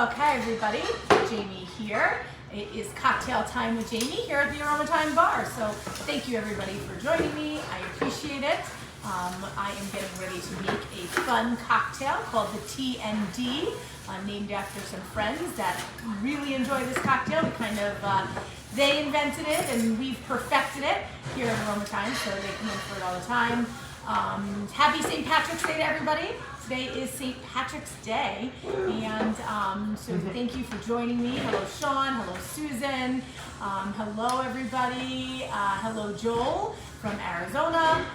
Facebook. Hi everybody, Jamie here. It is cocktail time with Jamie here at the Aroma Thyme bar. So thank you everybody for joining me. I appreciate it. I am getting ready to make a fun cocktail called the TND, named after some friends that really enjoy this cocktail. They invented it and we've perfected it here at Aroma Thyme, so they come in for it all the time. Happy St. Patrick's Day to everybody. Today is St. Patrick's Day, and so thank you for joining me. Hello Sean, hello Susan, hello everybody, hello Joel from Arizona.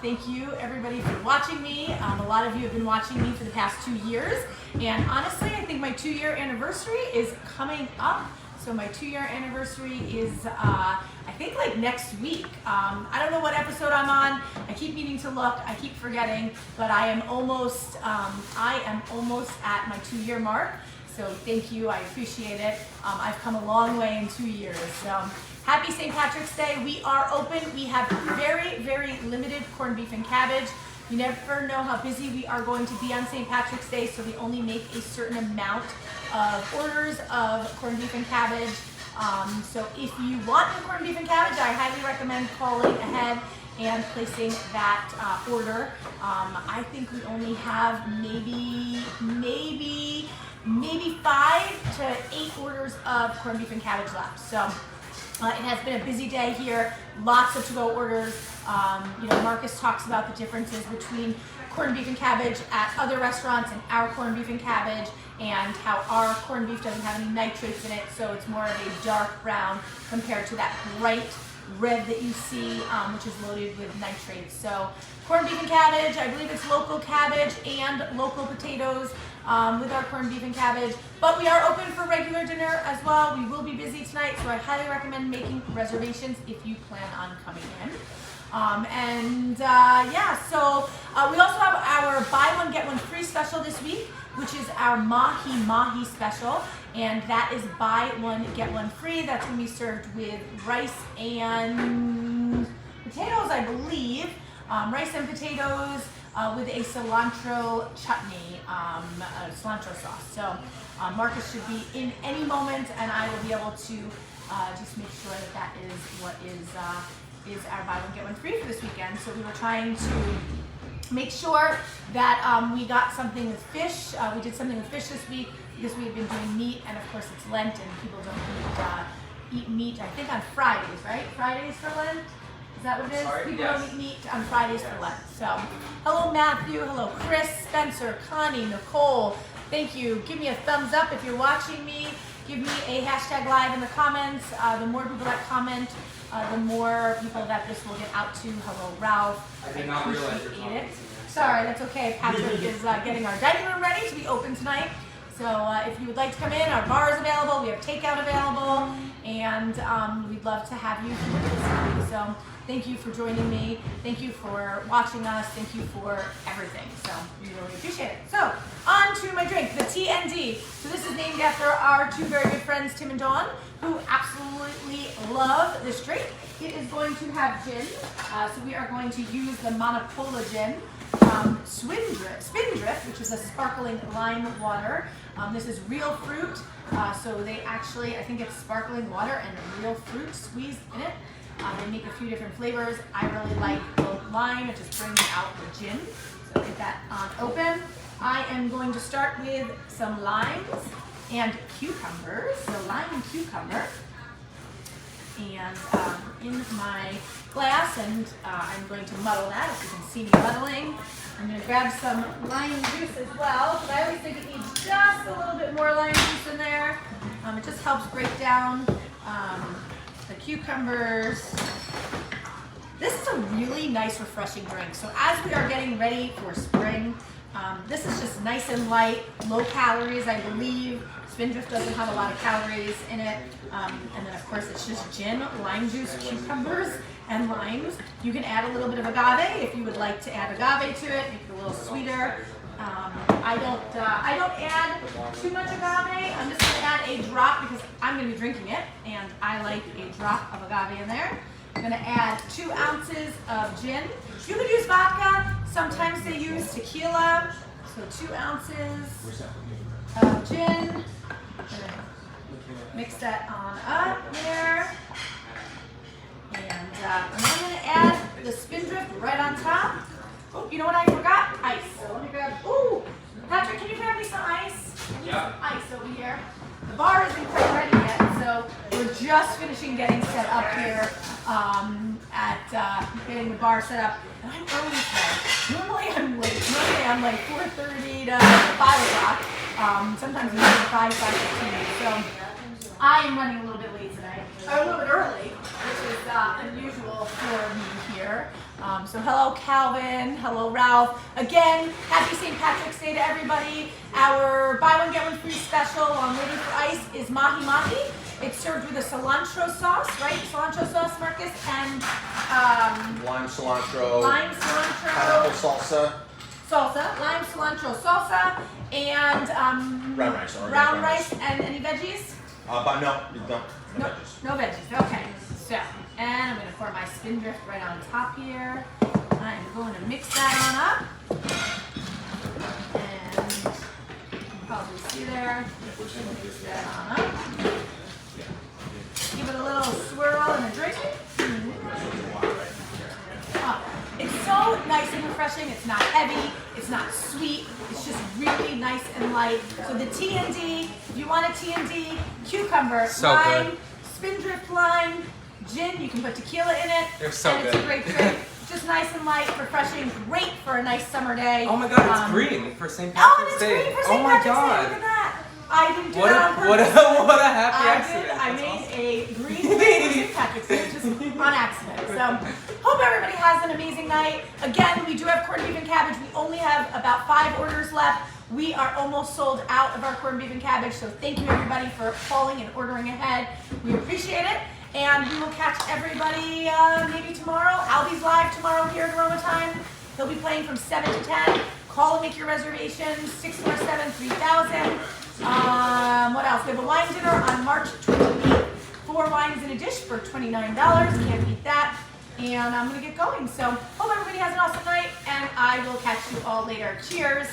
Thank you everybody for watching me. A lot of you have been watching me for the past 2 years, and honestly I think my 2-year anniversary is coming up. So my 2-year anniversary is, I think like next week. I don't know what episode I'm on. I keep needing to look. I keep forgetting, but I am almost at my 2-year mark. So thank you. I appreciate it. I've come a long way in 2 years. So happy St. Patrick's Day. We are open. We have very, very limited corned beef and cabbage. You never know how busy we are going to be on St. Patrick's Day, so we only make a certain amount of orders of corned beef and cabbage. So if you want the corned beef and cabbage, I highly recommend calling ahead and placing that order. I think we only have maybe 5 to 8 orders of corned beef and cabbage left. So it has been a busy day here, lots of to-go orders. Marcus talks about the differences between corned beef and cabbage at other restaurants and our corned beef and cabbage, and how our corned beef doesn't have any nitrates in it, so it's more of a dark brown compared to that bright red that you see, which is loaded with nitrates. So corned beef and cabbage, I believe it's local cabbage and local potatoes with our corned beef and cabbage. But we are open for regular dinner as well. We will be busy tonight, so I highly recommend making reservations if you plan on coming in. We also have our buy one get one free special this week, which is our mahi special, and that is buy one get one free. That's going to be served with rice and potatoes, I believe. Rice and potatoes with a cilantro chutney, cilantro sauce. So Marcus should be in any moment, and I will be able to just make sure that that is what is our buy one get one free for this weekend. So we were trying to make sure that we got something with fish. We did something with fish this week because we have been doing meat, and of course it's Lent and people don't eat meat, I think on Fridays, right? Fridays for Lent? Is that what it is? Sorry, people yes. don't eat meat on Fridays for Lent. So hello Matthew, hello Chris, Spencer, Connie, Nicole. Thank you. Give me a thumbs up if you're watching me. Give me a hashtag live in the comments. The more people that comment, the more people that this will get out to. Hello, Ralph. I did not realize you're Appreciate talking it. to me. Sorry, that's okay. Patrick is getting our dining room ready to be open tonight. So if you would like to come in, our bar is available. We have takeout available, and we'd love to have you with us tonight. So thank you for joining me. Thank you for watching us. Thank you for everything. So we really appreciate it. So on to my drink, the TND. So this is named after our 2 very good friends, Tim and Dawn, who absolutely love this drink. It is going to have gin. So we are going to use the Monopola gin from Spindrift, which is a sparkling lime water. This is real fruit. So they actually, I think it's sparkling water and real fruit squeezed in it. They make a few different flavors. I really like the lime. It just brings out the gin. So get that open. I am going to start with some limes and cucumbers. So lime and cucumber. And in my glass, and I'm going to muddle that, if you can see me muddling. I'm going to grab some lime juice as well, but I always think it needs just a little bit more lime juice in there. It just helps break down the cucumbers. This is a really nice, refreshing drink. So as we are getting ready for spring, this is just nice and light, low calories, I believe. Spindrift doesn't have a lot of calories in it. And then of course it's just gin, lime juice, cucumbers, and limes. You can add a little bit of agave if you would like to add agave to it, make it a little sweeter. I don't add too much agave. I'm just going to add a drop because I'm going to be drinking it, and I like a drop of agave in there. I'm going to add 2 ounces of gin. You could use vodka. Sometimes they use tequila. So 2 ounces of gin. Mix that on up there. And I'm going to add the Spindrift right on top. Oh, you know what I forgot? Ice. So let me grab, ooh, Patrick, can you grab me some ice? Yeah. Ice over here. The bar isn't quite ready yet, so we're just finishing getting set up here getting the bar set up. And I'm early today. Normally I'm late. Normally I'm like 4:30 to 5 o'clock. Sometimes even 5:15. So I am running a little bit late today. Or a little bit early, which is unusual for me here. So hello Calvin, hello Ralph. Again, happy St. Patrick's Day to everybody. Our buy one get one free special on Waiting for Ice is mahi mahi. It's served with a cilantro sauce, right? Cilantro sauce, Marcus, and Lime cilantro. Pineapple Salsa. lime cilantro salsa, and brown rice, and any veggies? But no veggies. No veggies. Okay. So, and I'm going to pour my Spindrift right on top here. I'm going to mix that on up. And you can probably see there. Mix that on up. Give it a little swirl and a drink. It's so nice and refreshing. It's not heavy. It's not sweet. It's just really nice and light. So the T&D, if you want a T&D, cucumber, so lime, good. Spindrift lime, gin. You can put tequila in it. They're so and good. It's a great drink. Just nice and light, refreshing, great for a nice summer day. Oh my God, it's green for St. Oh, and Patrick's it's Day. green for St. Oh my Patrick's Day. God. Look at that. I didn't do What that on a purpose. what a happy accident. I That's made awesome. a green drink for St. Patrick's Day, just on accident. So, hope everybody has an amazing night. Again, we do have corned beef and cabbage. We only have about 5 orders left. We are almost sold out of our corned beef and cabbage, so thank you everybody for calling and ordering ahead. We appreciate it, and we will catch everybody maybe tomorrow. Albie's live tomorrow here at Aroma Thyme. He'll be playing from 7 to 10. Call and make your reservations, 647-3000. What else? We have a wine dinner on March 28th. 4 wines in a dish for $29. Can't beat that. And I'm going to get going. So hope everybody has an awesome night, and I will catch you all later. Cheers.